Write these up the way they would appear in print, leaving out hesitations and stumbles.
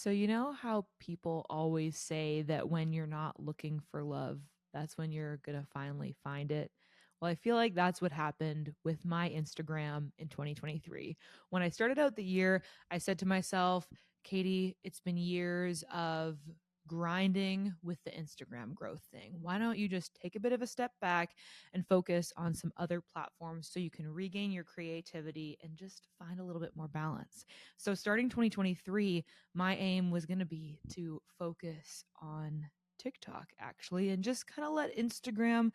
So, you know how people always say that when you're not looking for love, that's when you're going to finally find it? Well, I feel like that's what happened with my Instagram in 2023. When I started out the year, I said to myself, Katie, it's been years of grinding with the Instagram growth thing. Why don't you just take a bit of a step back and focus on some other platforms so you can regain your creativity and just find a little bit more balance? So, starting 2023, my aim was going to be to focus on TikTok actually and just kind of let Instagram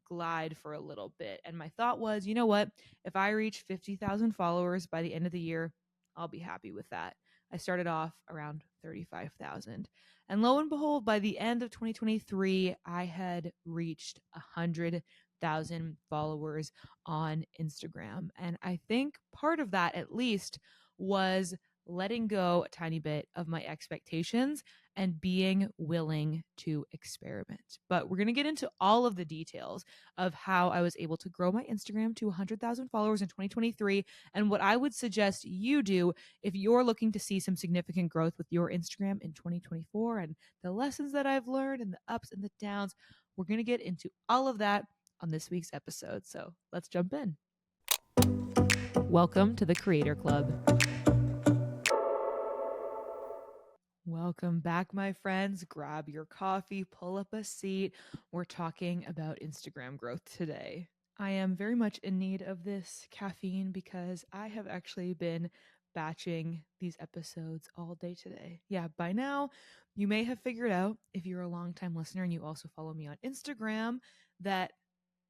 glide for a little bit. And my thought was, you know what? If I reach 50,000 followers by the end of the year, I'll be happy with that. I started off around 35,000. And lo and behold, by the end of 2023, I had reached 100,000 followers on Instagram. And I think part of that, at least, was letting go a tiny bit of my expectations and being willing to experiment. But we're going to get into all of the details of how I was able to grow my Instagram to 100,000 followers in 2023 and what I would suggest you do if you're looking to see some significant growth with your Instagram in 2024 and the lessons that I've learned and the ups and the downs. We're going to get into all of that on this week's episode. So let's jump in. Welcome to the Creator Club. Welcome back, my friends. Grab your coffee, pull up a seat. We're talking about Instagram growth today. I am very much in need of this caffeine because I have actually been batching these episodes all day today. Yeah, by now, you may have figured out, if you're a longtime listener and you also follow me on Instagram, that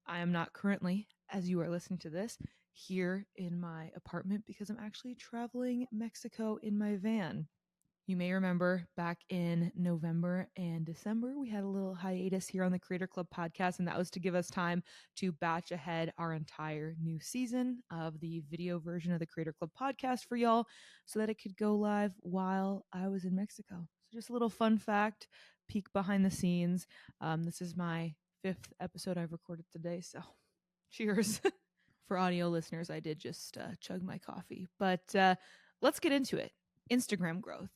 I am not currently, as you are listening to this, here in my apartment because I'm actually traveling Mexico in my van. You may remember back in November and December, we had a little hiatus here on the Creator Club podcast, and that was to give us time to batch ahead our entire new season of the video version of the Creator Club podcast for y'all so that it could go live while I was in Mexico. So, just a little fun fact, peek behind the scenes. This is my 5th episode I've recorded today, so cheers. For audio listeners, I did just chug my coffee, but let's get into it. Instagram growth.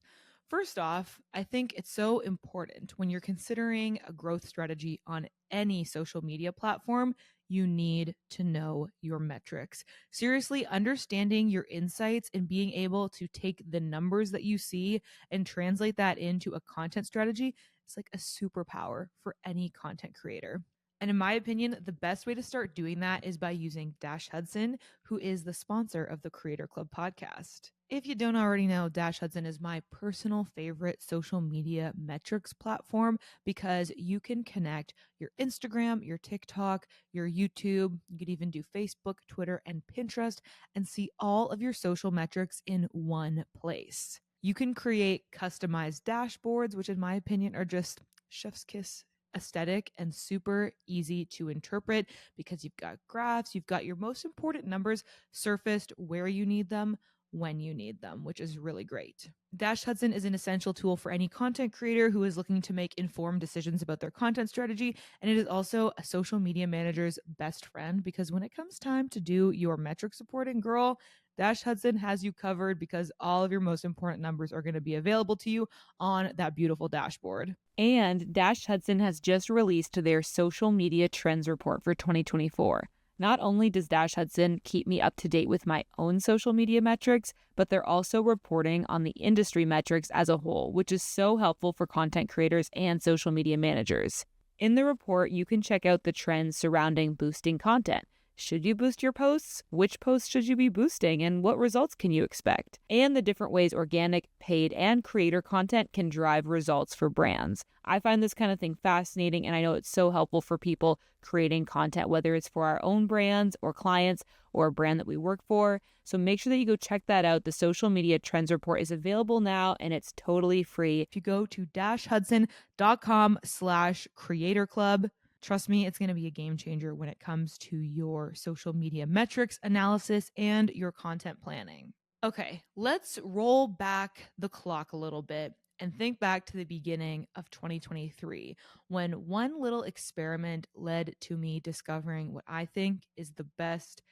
First off, I think it's so important when you're considering a growth strategy on any social media platform, you need to know your metrics. Seriously, understanding your insights and being able to take the numbers that you see and translate that into a content strategy is like a superpower for any content creator. And in my opinion, the best way to start doing that is by using Dash Hudson, who is the sponsor of the Creator Club podcast. If you don't already know, Dash Hudson is my personal favorite social media metrics platform because you can connect your Instagram, your TikTok, your YouTube. You could even do Facebook, Twitter, and Pinterest and see all of your social metrics in one place. You can create customized dashboards, which in my opinion are just chef's kiss aesthetic and super easy to interpret because you've got graphs, you've got your most important numbers surfaced where you need them, when you need them, which is really great. Dash Hudson is an essential tool for any content creator who is looking to make informed decisions about their content strategy. And it is also a social media manager's best friend because when it comes time to do your metric supporting, girl, Dash Hudson has you covered because all of your most important numbers are going to be available to you on that beautiful dashboard. And Dash Hudson has just released their social media trends report for 2024. Not only does Dash Hudson keep me up to date with my own social media metrics, but they're also reporting on the industry metrics as a whole, which is so helpful for content creators and social media managers. In the report, you can check out the trends surrounding boosting content. Should you boost your posts? Which posts should you be boosting? And what results can you expect? And the different ways organic, paid, and creator content can drive results for brands. I find this kind of thing fascinating, and I know it's so helpful for people creating content, whether it's for our own brands or clients or a brand that we work for. So make sure that you go check that out. The social media trends report is available now, and it's totally free. If you go to dashhudson.com/creator club, trust me, it's going to be a game changer when it comes to your social media metrics analysis and your content planning. Okay, let's roll back the clock a little bit and think back to the beginning of 2023 when one little experiment led to me discovering what I think is the best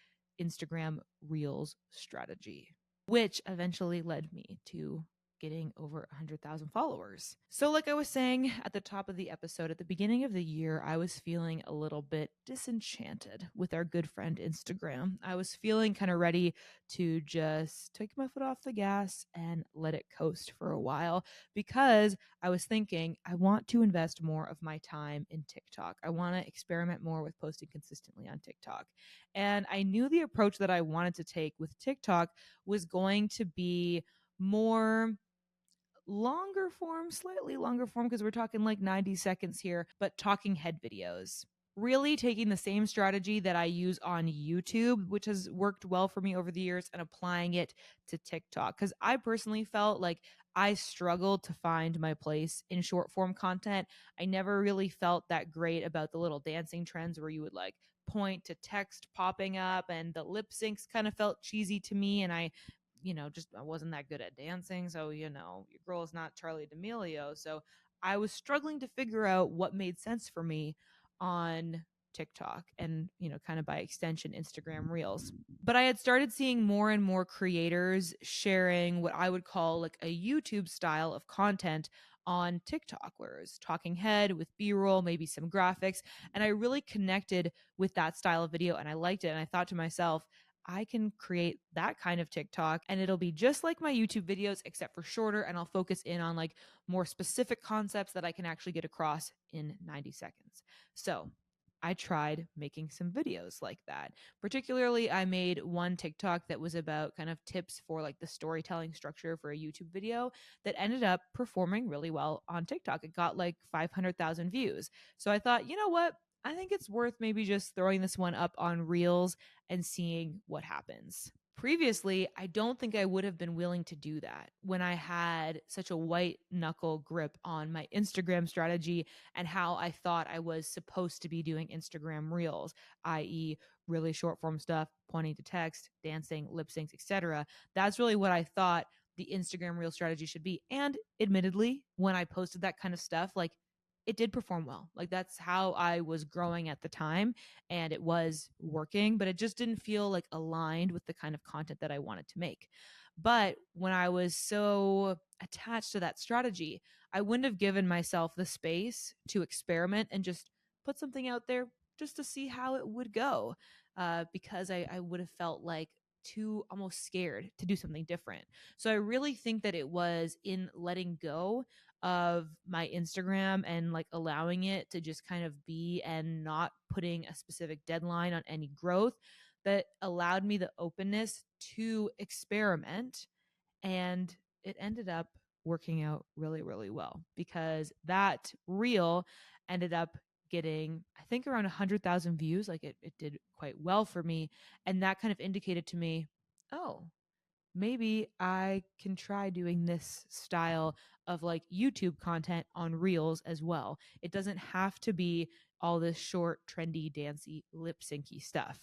Instagram Reels strategy, which eventually led me to getting over 100,000 followers. So, like I was saying at the top of the episode, at the beginning of the year, I was feeling a little bit disenchanted with our good friend Instagram. I was feeling kind of ready to just take my foot off the gas and let it coast for a while because I was thinking I want to invest more of my time in TikTok. I want to experiment more with posting consistently on TikTok. And I knew the approach that I wanted to take with TikTok was going to be more longer form, slightly longer form, because we're talking like 90 seconds here, but talking head videos. Really taking the same strategy that I use on YouTube, which has worked well for me over the years, and applying it to TikTok. Because I personally felt like I struggled to find my place in short form content. I never really felt that great about the little dancing trends where you would like point to text popping up, and the lip syncs kind of felt cheesy to me. And just I wasn't that good at dancing. So, your girl is not Charlie D'Amelio. So I was struggling to figure out what made sense for me on TikTok and, kind of by extension, Instagram Reels. But I had started seeing more and more creators sharing what I would call like a YouTube style of content on TikTok, where it's talking head with B-roll, maybe some graphics. And I really connected with that style of video and I liked it. And I thought to myself, I can create that kind of TikTok and it'll be just like my YouTube videos, except for shorter. And I'll focus in on like more specific concepts that I can actually get across in 90 seconds. So I tried making some videos like that. Particularly, I made one TikTok that was about kind of tips for like the storytelling structure for a YouTube video that ended up performing really well on TikTok. It got like 500,000 views. So I thought, you know what? I think it's worth maybe just throwing this one up on Reels and seeing what happens. Previously, I don't think I would have been willing to do that when I had such a white knuckle grip on my Instagram strategy and how I thought I was supposed to be doing Instagram Reels, i.e., really short form stuff, pointing to text, dancing, lip syncs, etc. That's really what I thought the Instagram Reel strategy should be. And admittedly, when I posted that kind of stuff, like it did perform well. Like that's how I was growing at the time and it was working, but it just didn't feel like aligned with the kind of content that I wanted to make. But when I was so attached to that strategy, I wouldn't have given myself the space to experiment and just put something out there just to see how it would go, because I would have felt like too almost scared to do something different. So I really think that it was in letting go of my Instagram and like allowing it to just kind of be and not putting a specific deadline on any growth that allowed me the openness to experiment. And it ended up working out really, really well because that reel ended up getting, I think, around 100,000 views. Like it did quite well for me. And that kind of indicated to me, oh, maybe I can try doing this style of like YouTube content on Reels as well. It doesn't have to be all this short, trendy, dancey, lip syncy stuff.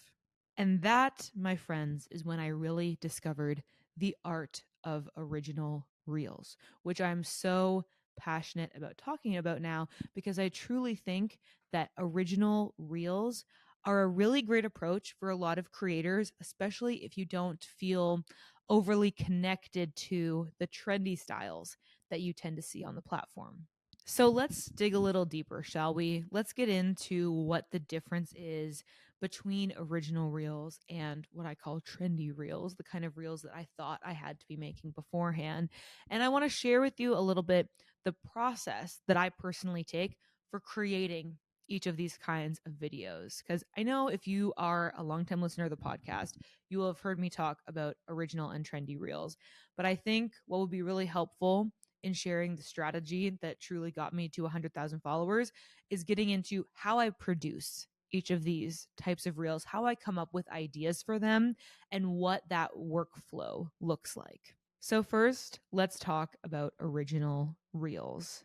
And that, my friends, is when I really discovered the art of original Reels, which I'm so passionate about talking about now because I truly think that original Reels are a really great approach for a lot of creators, especially if you don't feel overly connected to the trendy styles that you tend to see on the platform. So let's dig a little deeper, shall we? Let's get into what the difference is between original reels and what I call trendy reels, the kind of reels that I thought I had to be making beforehand. And I want to share with you a little bit the process that I personally take for creating each of these kinds of videos. Because I know if you are a longtime listener of the podcast, you will have heard me talk about original and trendy reels. But I think what would be really helpful in sharing the strategy that truly got me to 100,000 followers is getting into how I produce each of these types of reels, how I come up with ideas for them, and what that workflow looks like. So, first, let's talk about original reels.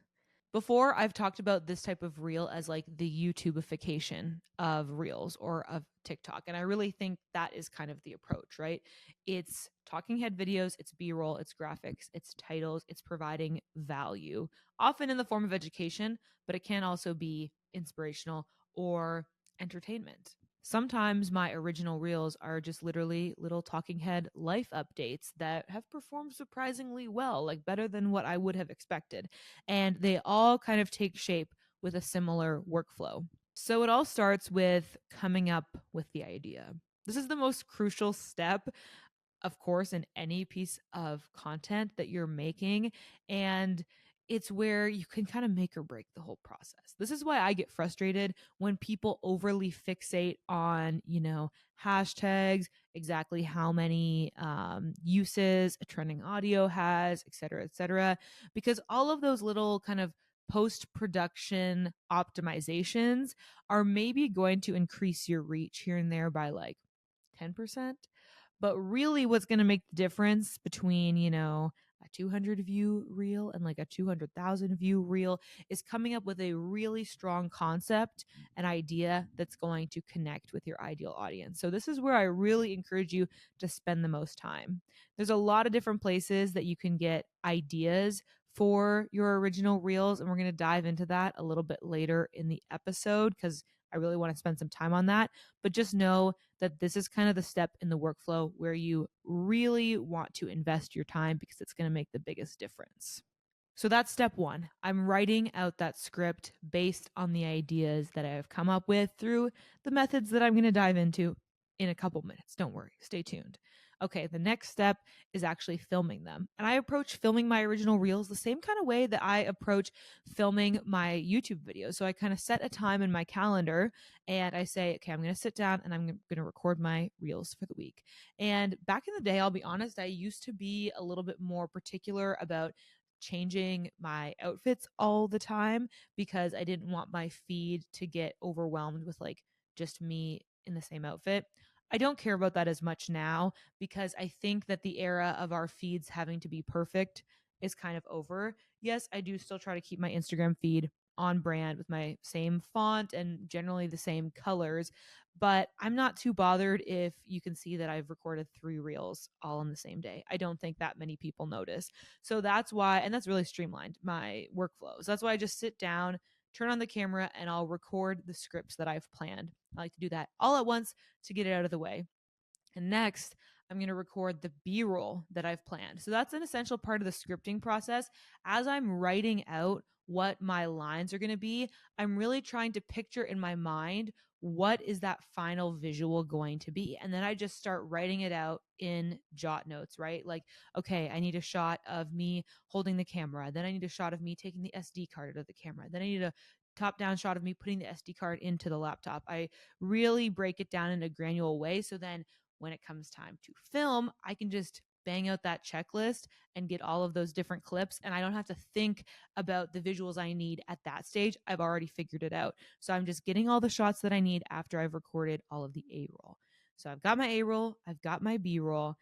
Before, I've talked about this type of reel as like the YouTubeification of reels or of TikTok. And I really think that is kind of the approach, right? It's talking head videos, it's B-roll, it's graphics, it's titles, it's providing value, often in the form of education, but it can also be inspirational or entertainment. Sometimes my original reels are just literally little talking head life updates that have performed surprisingly well, like better than what I would have expected. And they all kind of take shape with a similar workflow. So it all starts with coming up with the idea. This is the most crucial step, of course, in any piece of content that you're making. And it's where you can kind of make or break the whole process. This is why I get frustrated when people overly fixate on, hashtags, exactly how many uses a trending audio has, et cetera, because all of those little kind of post production optimizations are maybe going to increase your reach here and there by like 10%. But really, what's going to make the difference between, a 200 view reel and like a 200,000 view reel is coming up with a really strong concept, an idea that's going to connect with your ideal audience. So, this is where I really encourage you to spend the most time. There's a lot of different places that you can get ideas for your original reels, and we're going to dive into that a little bit later in the episode because I really want to spend some time on that. But just know that this is kind of the step in the workflow where you really want to invest your time because it's going to make the biggest difference. So that's step one. I'm writing out that script based on the ideas that I have come up with through the methods that I'm going to dive into in a couple minutes. Don't worry, stay tuned. Okay, the next step is actually filming them. And I approach filming my original reels the same kind of way that I approach filming my YouTube videos. So I kind of set a time in my calendar and I say, okay, I'm going to sit down and I'm going to record my reels for the week. And back in the day, I'll be honest, I used to be a little bit more particular about changing my outfits all the time because I didn't want my feed to get overwhelmed with like just me in the same outfit. I don't care about that as much now because I think that the era of our feeds having to be perfect is kind of over. Yes, I do still try to keep my Instagram feed on brand with my same font and generally the same colors, but I'm not too bothered if you can see that I've recorded 3 reels all on the same day. I don't think that many people notice. So that's why, and that's really streamlined my workflows. That's why I just sit down, turn on the camera, and I'll record the scripts that I've planned. I like to do that all at once to get it out of the way. And next, I'm going to record the B roll that I've planned. So that's an essential part of the scripting process. As I'm writing out what my lines are going to be, I'm really trying to picture in my mind what is that final visual going to be. And then I just start writing it out in jot notes, right? Like, okay, I need a shot of me holding the camera. Then I need a shot of me taking the SD card out of the camera. Then I need a top down shot of me putting the SD card into the laptop. I really break it down in a granular way. So then when it comes time to film, I can just bang out that checklist and get all of those different clips. And I don't have to think about the visuals I need at that stage. I've already figured it out. So I'm just getting all the shots that I need after I've recorded all of the A roll. So I've got my A roll, I've got my B roll.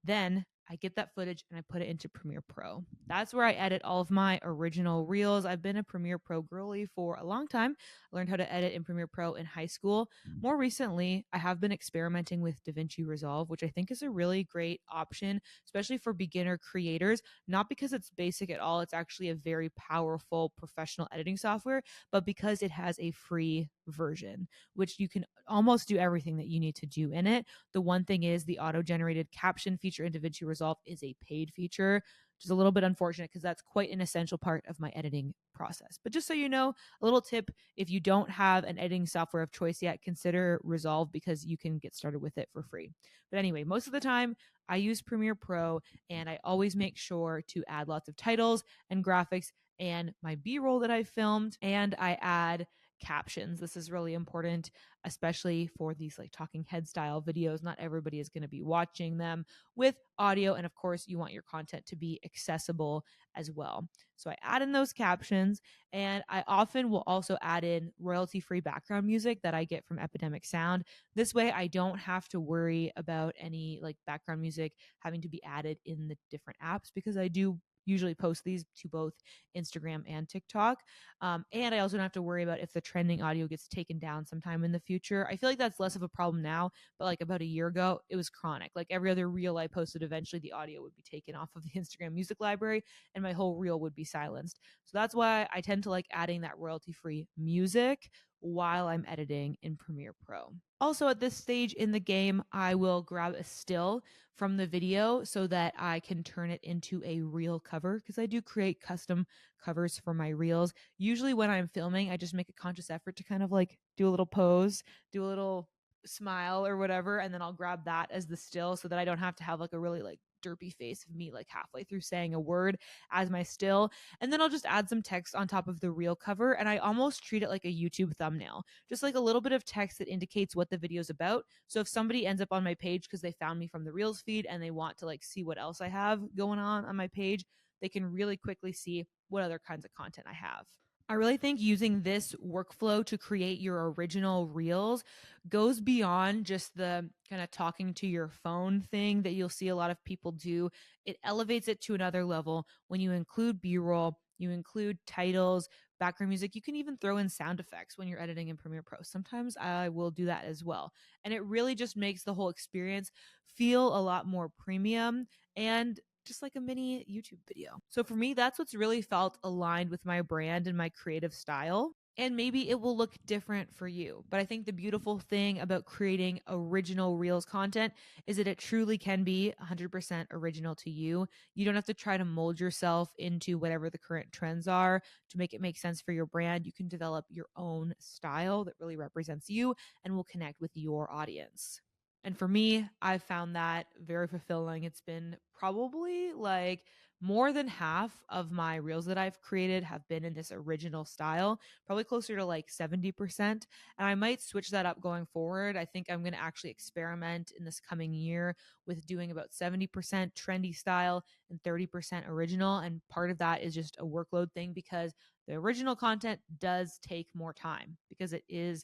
Then I get that footage and I put it into Premiere Pro. That's where I edit all of my original reels. I've been a Premiere Pro girly for a long time. I learned how to edit in Premiere Pro in high school. More recently, I have been experimenting with DaVinci Resolve, which I think is a really great option, especially for beginner creators. Not because it's basic at all, it's actually a very powerful professional editing software, but because it has a free version, which you can almost do everything that you need to do in it. The one thing is the auto-generated caption feature in DaVinci Resolve is a paid feature, which is a little bit unfortunate because that's quite an essential part of my editing process. But just so you know, a little tip, if you don't have an editing software of choice yet, consider Resolve because you can get started with it for free. But anyway, most of the time I use Premiere Pro and I always make sure to add lots of titles and graphics and my B-roll that I filmed, and I add captions. This is really important, especially for these like talking head style videos. Not everybody is going to be watching them with audio. And of course, you want your content to be accessible as well. So I add in those captions, and I often will also add in royalty free background music that I get from Epidemic Sound. This way, I don't have to worry about any like background music having to be added in the different apps because I do usually post these to both Instagram and TikTok. And I also don't have to worry about if the trending audio gets taken down sometime in the future. I feel like that's less of a problem now, but like about a year ago, it was chronic. Like every other reel I posted, eventually the audio would be taken off of the Instagram music library and my whole reel would be silenced. So that's why I tend to like adding that royalty free music while I'm editing in Premiere Pro. Also, at this stage in the game, I will grab a still from the video so that I can turn it into a reel cover, because I do create custom covers for my reels. Usually, when I'm filming, I just make a conscious effort to kind of like do a little pose, do a little smile or whatever, and then I'll grab that as the still so that I don't have to have like a really like derpy face of me like halfway through saying a word as my still. And then I'll just add some text on top of the reel cover, and I almost treat it like a YouTube thumbnail, just like a little bit of text that indicates what the video's about. So if somebody ends up on my page because they found me from the reels feed and they want to like see what else I have going on my page, they can really quickly see what other kinds of content I have. I really think using this workflow to create your original reels goes beyond just the kind of talking to your phone thing that you'll see a lot of people do. It elevates it to another level when you include B-roll, you include titles, background music. You can even throw in sound effects when you're editing in Premiere Pro. Sometimes I will do that as well. And it really just makes the whole experience feel a lot more premium and just like a mini YouTube video. So for me, that's what's really felt aligned with my brand and my creative style. And maybe it will look different for you. But I think the beautiful thing about creating original Reels content is that it truly can be 100% original to you. You don't have to try to mold yourself into whatever the current trends are to make it make sense for your brand. You can develop your own style that really represents you and will connect with your audience. And for me, I've found that very fulfilling. It's been probably like more than half of my reels that I've created have been in this original style, probably closer to like 70%. And I might switch that up going forward. I think I'm going to actually experiment in this coming year with doing about 70% trendy style and 30% original. And part of that is just a workload thing, because the original content does take more time, because it is,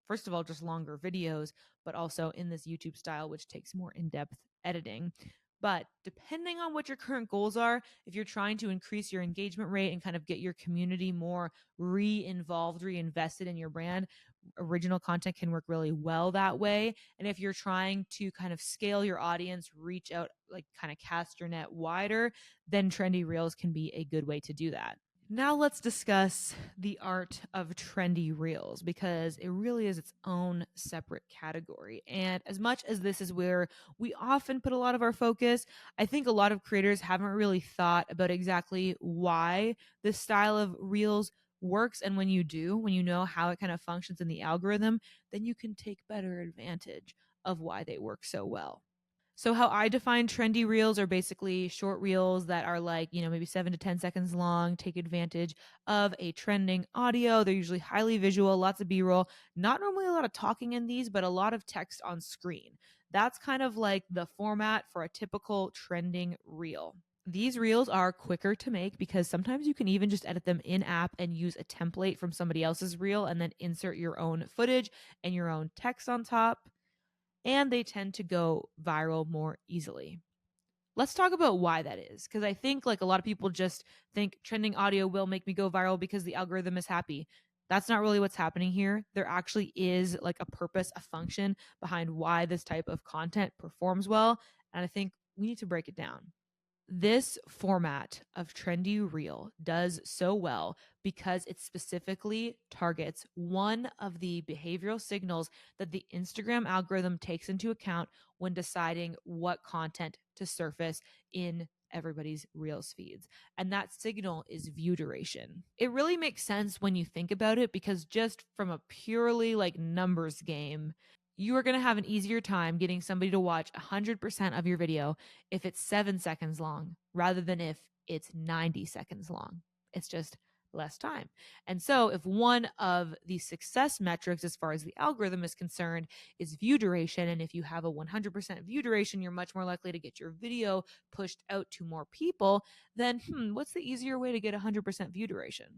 first of all, just longer videos, but also in this YouTube style, which takes more in-depth editing. But depending on what your current goals are, if you're trying to increase your engagement rate and kind of get your community more re-involved, reinvested in your brand, original content can work really well that way. And if you're trying to kind of scale your audience, reach out, like kind of cast your net wider, then trendy reels can be a good way to do that. Now let's discuss the art of trendy reels, because it really is its own separate category. And as much as this is where we often put a lot of our focus, I think a lot of creators haven't really thought about exactly why this style of reels works. And when you do, when you know how it kind of functions in the algorithm, then you can take better advantage of why they work so well. So how I define trendy reels are basically short reels that are like, maybe 7 to 10 seconds long, take advantage of a trending audio. They're usually highly visual, lots of B-roll, not normally a lot of talking in these, but a lot of text on screen. That's kind of like the format for a typical trending reel. These reels are quicker to make because sometimes you can even just edit them in app and use a template from somebody else's reel and then insert your own footage and your own text on top, and they tend to go viral more easily. Let's talk about why that is, because I think like a lot of people just think trending audio will make me go viral because the algorithm is happy. That's not really what's happening here. There actually is like a purpose, a function behind why this type of content performs well. And I think we need to break it down. This format of trendy reel does so well because it specifically targets one of the behavioral signals that the Instagram algorithm takes into account when deciding what content to surface in everybody's reels feeds. And that signal is view duration. It really makes sense when you think about it, because just from a purely like numbers game, you are going to have an easier time getting somebody to watch 100% of your video if it's 7 seconds long rather than if it's 90 seconds long. It's just less time. And so if one of the success metrics as far as the algorithm is concerned is view duration, and if you have a 100% view duration, you're much more likely to get your video pushed out to more people, then what's the easier way to get 100% view duration?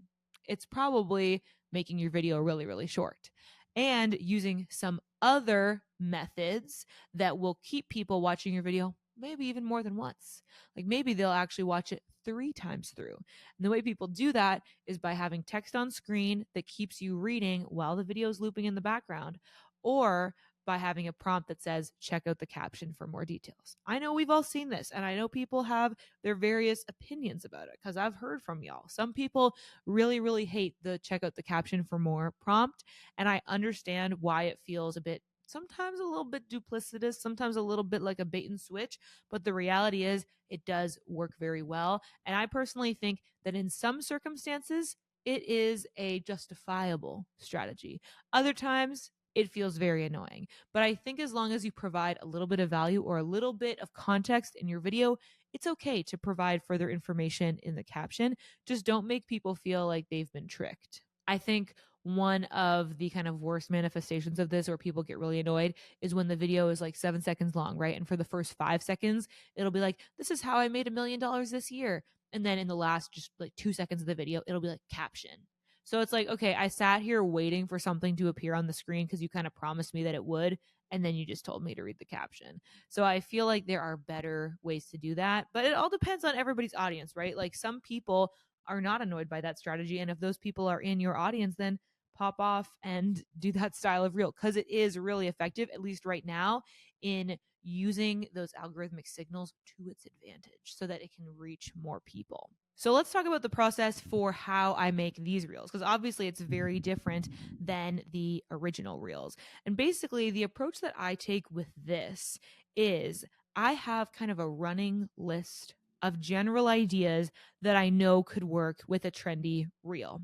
It's probably making your video really, really short and using some other methods that will keep people watching your video maybe even more than once. Like maybe they'll actually watch it 3 times through. And the way people do that is by having text on screen that keeps you reading while the video is looping in the background, or by having a prompt that says, check out the caption for more details. I know we've all seen this, and I know people have their various opinions about it because I've heard from y'all. Some people really, really hate the check out the caption for more prompt, and I understand why it feels a bit, sometimes a little bit duplicitous, sometimes a little bit like a bait and switch, but the reality is it does work very well. And I personally think that in some circumstances, it is a justifiable strategy. Other times, it feels very annoying. But I think as long as you provide a little bit of value or a little bit of context in your video, it's okay to provide further information in the caption. Just don't make people feel like they've been tricked. I think one of the kind of worst manifestations of this, where people get really annoyed, is when the video is like 7 seconds long, right? And for the first 5 seconds, it'll be like, this is how I made $1 million this year. And then in the last just like 2 seconds of the video, it'll be like caption. So it's like, okay, I sat here waiting for something to appear on the screen because you kind of promised me that it would. And then you just told me to read the caption. So I feel like there are better ways to do that. But it all depends on everybody's audience, right? Like some people are not annoyed by that strategy. And if those people are in your audience, then pop off and do that style of reel because it is really effective, at least right now, in using those algorithmic signals to its advantage so that it can reach more people. So let's talk about the process for how I make these reels, because obviously it's very different than the original reels. And basically, the approach that I take with this is I have kind of a running list of general ideas that I know could work with a trendy reel.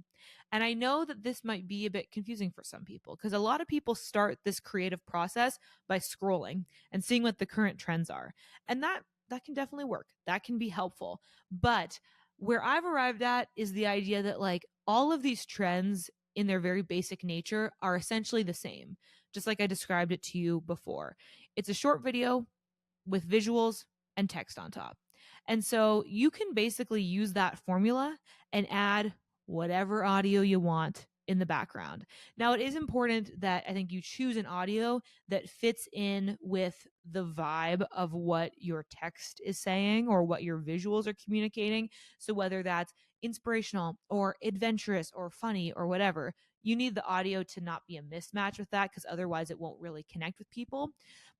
And I know that this might be a bit confusing for some people because a lot of people start this creative process by scrolling and seeing what the current trends are. And that can definitely work. That can be helpful. But where I've arrived at is the idea that like all of these trends in their very basic nature are essentially the same, just like I described it to you before. It's a short video with visuals and text on top. And so you can basically use that formula and add whatever audio you want in the background. Now, it is important that I think you choose an audio that fits in with the vibe of what your text is saying or what your visuals are communicating. So, whether that's inspirational or adventurous or funny or whatever, you need the audio to not be a mismatch with that because otherwise it won't really connect with people.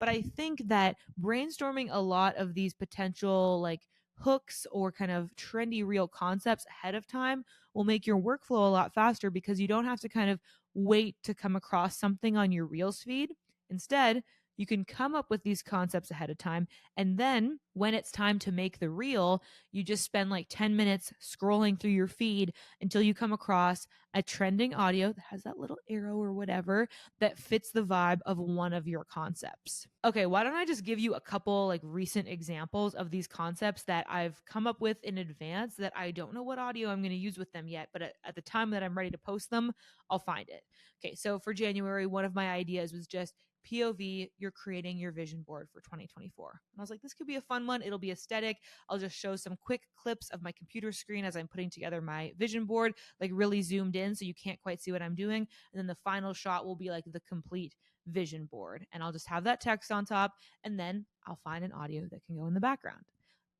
But I think that brainstorming a lot of these potential like hooks or kind of trendy reel concepts ahead of time will make your workflow a lot faster because you don't have to kind of wait to come across something on your Reels feed. Instead, you can come up with these concepts ahead of time. And then when it's time to make the reel, you just spend like 10 minutes scrolling through your feed until you come across a trending audio that has that little arrow or whatever that fits the vibe of one of your concepts. Okay, why don't I just give you a couple like recent examples of these concepts that I've come up with in advance that I don't know what audio I'm going to use with them yet, but at the time that I'm ready to post them, I'll find it. Okay, so for January, one of my ideas was just POV, you're creating your vision board for 2024. And I was like, this could be a fun one. It'll be aesthetic. I'll just show some quick clips of my computer screen as I'm putting together my vision board, like really zoomed in so you can't quite see what I'm doing. And then the final shot will be like the complete vision board. And I'll just have that text on top. And then I'll find an audio that can go in the background.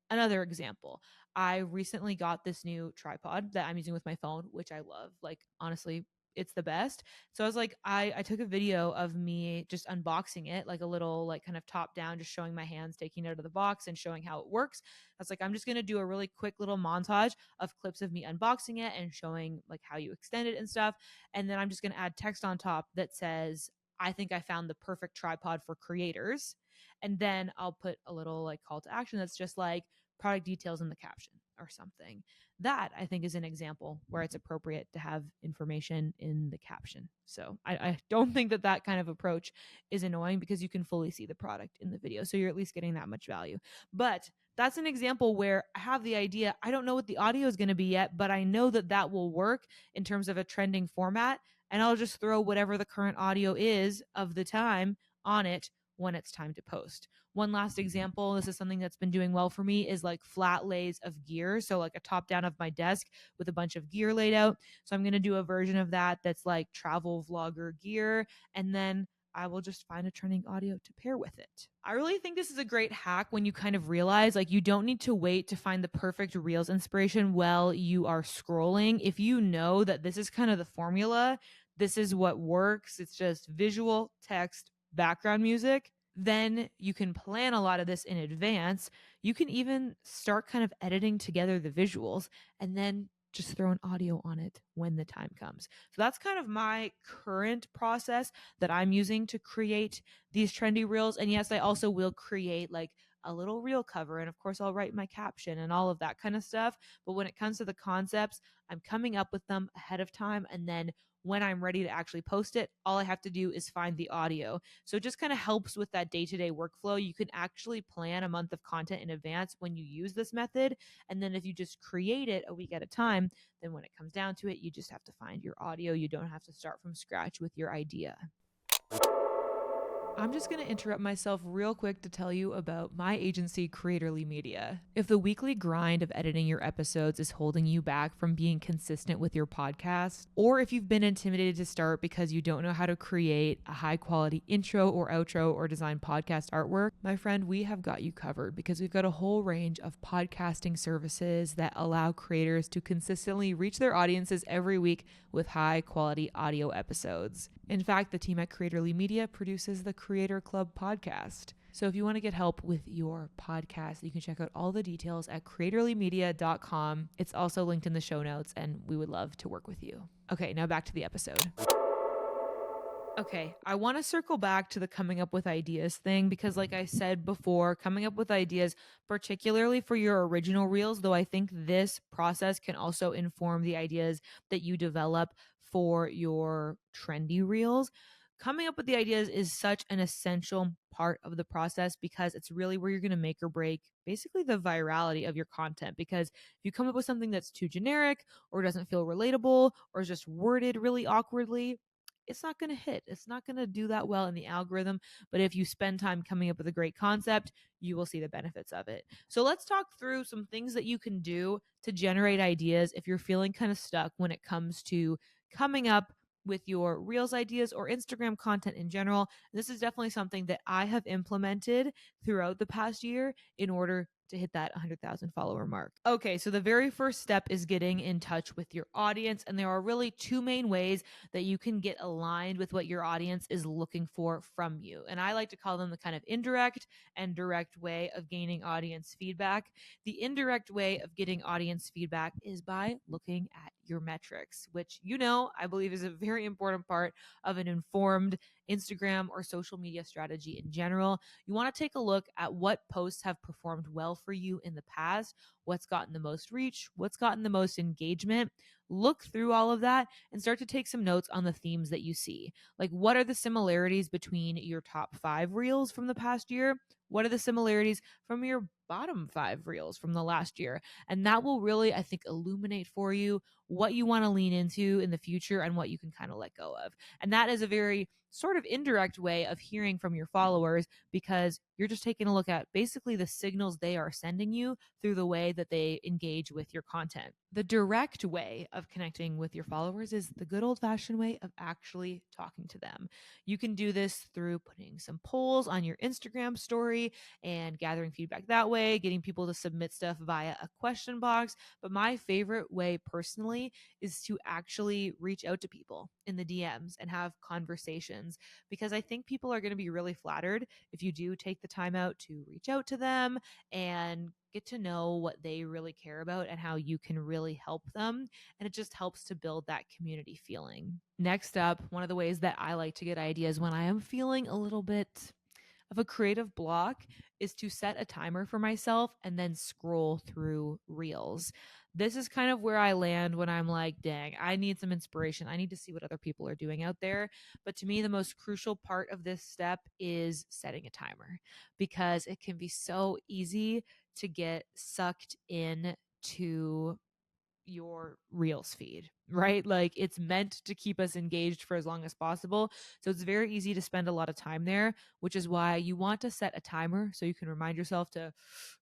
Another example, I recently got this new tripod that I'm using with my phone, which I love. Like, honestly, it's the best. So I was like, I took a video of me just unboxing it, like a little, like kind of top down, just showing my hands taking it out of the box and showing how it works. I was like, I'm just going to do a really quick little montage of clips of me unboxing it and showing like how you extend it and stuff. And then I'm just going to add text on top that says, I think I found the perfect tripod for creators. And then I'll put a little like call to action that's just like, product details in the caption or something. That I think is an example where it's appropriate to have information in the caption. So I don't think that that kind of approach is annoying because you can fully see the product in the video. So you're at least getting that much value. But that's an example where I have the idea. I don't know what the audio is going to be yet, but I know that that will work in terms of a trending format. And I'll just throw whatever the current audio is of the time on it when it's time to post. One last example, this is something that's been doing well for me, is like flat lays of gear. So like a top down of my desk with a bunch of gear laid out. So I'm going to do a version of that that's like travel vlogger gear. And then I will just find a trending audio to pair with it. I really think this is a great hack when you kind of realize like you don't need to wait to find the perfect Reels inspiration while you are scrolling. If you know that this is kind of the formula, this is what works. It's just visual, text, background music, then you can plan a lot of this in advance. You can even start kind of editing together the visuals and then just throw an audio on it when the time comes. So that's kind of my current process that I'm using to create these trendy reels. And yes, I also will create like a little reel cover. And of course, I'll write my caption and all of that kind of stuff. But when it comes to the concepts, I'm coming up with them ahead of time. And then when I'm ready to actually post it, all I have to do is find the audio. So it just kind of helps with that day-to-day workflow. You can actually plan a month of content in advance when you use this method. And then if you just create it a week at a time, then when it comes down to it, you just have to find your audio. You don't have to start from scratch with your idea. I'm just going to interrupt myself real quick to tell you about my agency, Creatorly Media. If the weekly grind of editing your episodes is holding you back from being consistent with your podcast, or if you've been intimidated to start because you don't know how to create a high quality intro or outro or design podcast artwork, my friend, we have got you covered because we've got a whole range of podcasting services that allow creators to consistently reach their audiences every week with high quality audio episodes. In fact, the team at Creatorly Media produces the Creator Club podcast. So if you want to get help with your podcast, you can check out all the details at creatorlymedia.com. It's also linked in the show notes, and we would love to work with you. Okay, now back to the episode. Okay, I want to circle back to the coming up with ideas thing because, like I said before, coming up with ideas, particularly for your original reels, though I think this process can also inform the ideas that you develop for your trendy reels. Coming up with the ideas is such an essential part of the process because it's really where you're going to make or break basically the virality of your content. Because if you come up with something that's too generic or doesn't feel relatable or is just worded really awkwardly, it's not going to hit. It's not going to do that well in the algorithm. But if you spend time coming up with a great concept, you will see the benefits of it. So let's talk through some things that you can do to generate ideas if you're feeling kind of stuck when it comes to coming up with your Reels ideas or Instagram content in general. This is definitely something that I have implemented throughout the past year in order to hit that 100,000 follower mark. Okay, so the very first step is getting in touch with your audience. And there are really two main ways that you can get aligned with what your audience is looking for from you. And I like to call them the kind of indirect and direct way of gaining audience feedback. The indirect way of getting audience feedback is by looking at your metrics, which I believe is a very important part of an informed Instagram or social media strategy in general. You want to take a look at what posts have performed well for you in the past, what's gotten the most reach, what's gotten the most engagement. Look through all of that and start to take some notes on the themes that you see. Like, what are the similarities between your top 5 reels from the past year? What are the similarities from your bottom 5 reels from the last year? And that will really, I think, illuminate for you what you want to lean into in the future and what you can kind of let go of. And that is a very sort of indirect way of hearing from your followers because you're just taking a look at basically the signals they are sending you through the way that they engage with your content. The direct way of connecting with your followers is the good old fashioned way of actually talking to them. You can do this through putting some polls on your Instagram story and gathering feedback that way, getting people to submit stuff via a question box. But my favorite way personally is to actually reach out to people in the DMs and have conversations because I think people are going to be really flattered if you do take the time out to reach out to them and get to know what they really care about and how you can really help them. And it just helps to build that community feeling. Next up, one of the ways that I like to get ideas when I am feeling a little bit of a creative block is to set a timer for myself and then scroll through reels. This is kind of where I land when I'm like, dang, I need some inspiration. I need to see what other people are doing out there. But to me, the most crucial part of this step is setting a timer because it can be so easy to get sucked in to your Reels feed, right? Like it's meant to keep us engaged for as long as possible. So it's very easy to spend a lot of time there, which is why you want to set a timer so you can remind yourself to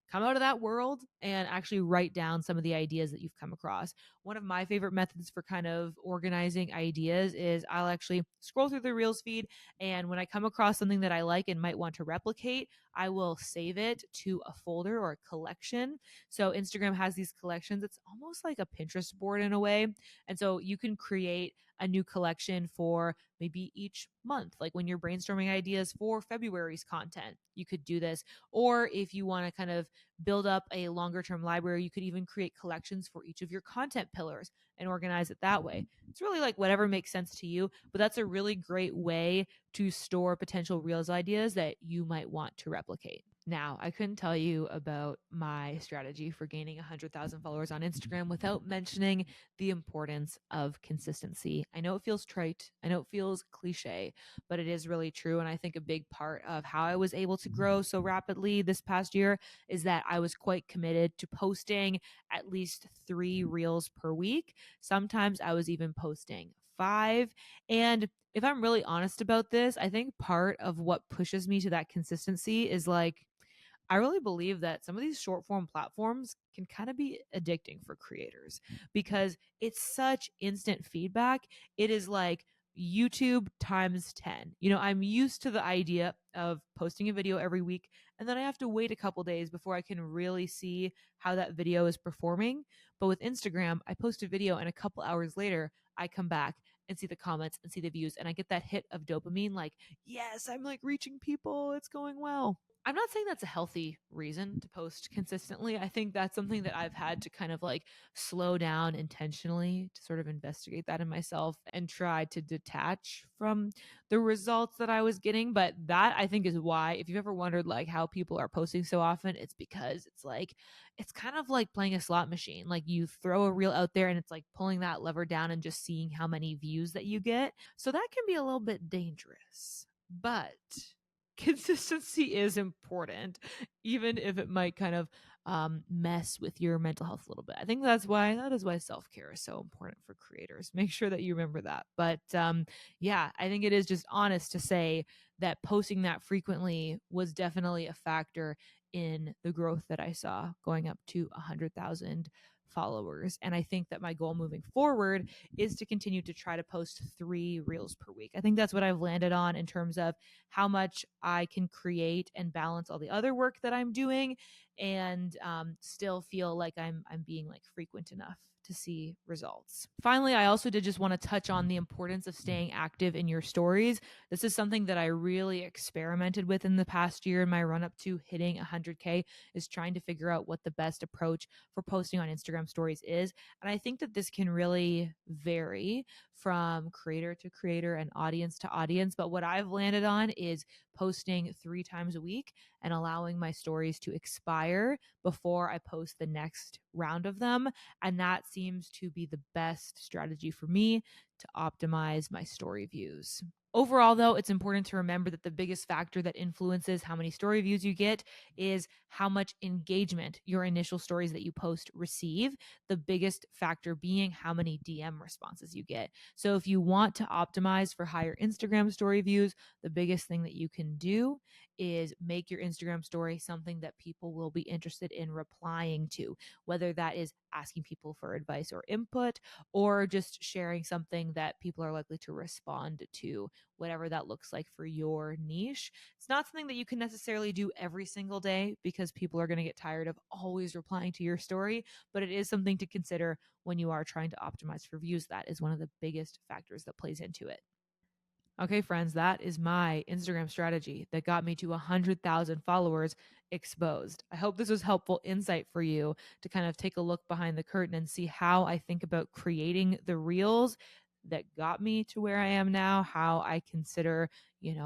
come out of that world and actually write down some of the ideas that you've come across. One of my favorite methods for kind of organizing ideas is I'll actually scroll through the Reels feed. And when I come across something that I like and might want to replicate, I will save it to a folder or a collection. So Instagram has these collections. It's almost like a Pinterest board in a way. And And so you can create a new collection for maybe each month. Like when you're brainstorming ideas for February's content, you could do this. Or if you want to kind of build up a longer term library, you could even create collections for each of your content pillars and organize it that way. It's really like whatever makes sense to you, but that's a really great way to store potential Reels ideas that you might want to replicate. Now, I couldn't tell you about my strategy for gaining 100,000 followers on Instagram without mentioning the importance of consistency. I know it feels trite, I know it feels cliche, but it is really true. And I think a big part of how I was able to grow so rapidly this past year is that I was quite committed to posting at least 3 Reels per week. Sometimes I was even posting 5. And if I'm really honest about this, I think part of what pushes me to that consistency is like, I really believe that some of these short form platforms can kind of be addicting for creators because it's such instant feedback. It is like YouTube times 10. You know, I'm used to the idea of posting a video every week and then I have to wait a couple days before I can really see how that video is performing. But with Instagram, I post a video and a couple hours later, I come back and see the comments and see the views and I get that hit of dopamine like, yes, I'm like reaching people, it's going well. I'm not saying that's a healthy reason to post consistently. I think that's something that I've had to kind of like slow down intentionally to sort of investigate that in myself and try to detach from the results that I was getting. But that I think is why, if you've ever wondered like how people are posting so often, it's because it's like, it's kind of like playing a slot machine. Like you throw a reel out there and it's like pulling that lever down and just seeing how many views that you get. So that can be a little bit dangerous. But consistency is important, even if it might kind of mess with your mental health a little bit. I think that is why self care is so important for creators. Make sure that you remember that. But yeah, I think it is just honest to say that posting that frequently was definitely a factor in the growth that I saw going up to 100,000 followers. And I think that my goal moving forward is to continue to try to post 3 Reels per week. I think that's what I've landed on in terms of how much I can create and balance all the other work that I'm doing and still feel like I'm being like frequent enough to see results. Finally, I also did just want to touch on the importance of staying active in your stories. This is something that I really experimented with in the past year in my run up to hitting 100K, is trying to figure out what the best approach for posting on Instagram stories is. And I think that this can really vary from creator to creator and audience to audience. But what I've landed on is posting 3 times a week and allowing my stories to expire before I post the next round of them. And that seems to be the best strategy for me to optimize my story views. Overall, though, it's important to remember that the biggest factor that influences how many story views you get is how much engagement your initial stories that you post receive. The biggest factor being how many DM responses you get. So if you want to optimize for higher Instagram story views, the biggest thing that you can do is make your Instagram story something that people will be interested in replying to, whether that is asking people for advice or input, or just sharing something that people are likely to respond to, whatever that looks like for your niche. It's not something that you can necessarily do every single day because people are going to get tired of always replying to your story, but it is something to consider when you are trying to optimize for views. That is one of the biggest factors that plays into it. Okay, friends, that is my Instagram strategy that got me to 100,000 followers exposed. I hope this was helpful insight for you to kind of take a look behind the curtain and see how I think about creating the reels that got me to where I am now, how I consider,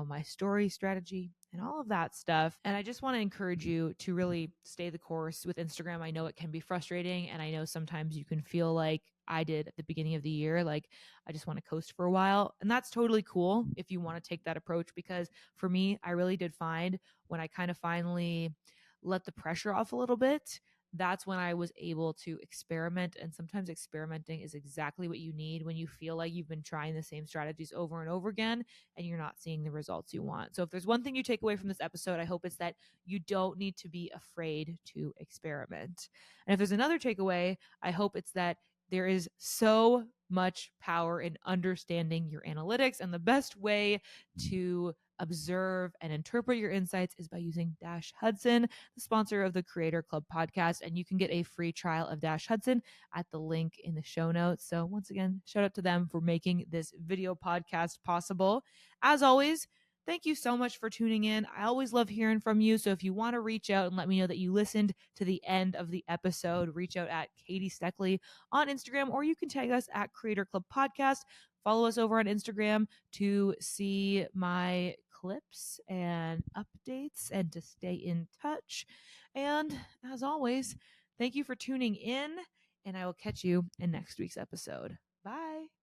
my story strategy and all of that stuff. And I just want to encourage you to really stay the course with Instagram. I know it can be frustrating, and I know sometimes you can feel like I did at the beginning of the year, like I just want to coast for a while. And that's totally cool if you want to take that approach, because for me, I really did find when I kind of finally let the pressure off a little bit, that's when I was able to experiment. And sometimes experimenting is exactly what you need when you feel like you've been trying the same strategies over and over again and you're not seeing the results you want. So if there's one thing you take away from this episode, I hope it's that you don't need to be afraid to experiment. And if there's another takeaway, I hope it's that there is so much power in understanding your analytics, and the best way to observe, and interpret your insights is by using Dash Hudson, the sponsor of the Creator Club podcast. And you can get a free trial of Dash Hudson at the link in the show notes. So once again, shout out to them for making this video podcast possible. As always, thank you so much for tuning in. I always love hearing from you. So if you want to reach out and let me know that you listened to the end of the episode, reach out at Katie Steckley on Instagram, or you can tag us at Creator Club Podcast. Follow us over on Instagram to see my clips and updates and to stay in touch. And as always, thank you for tuning in, and I will catch you in next week's episode. Bye.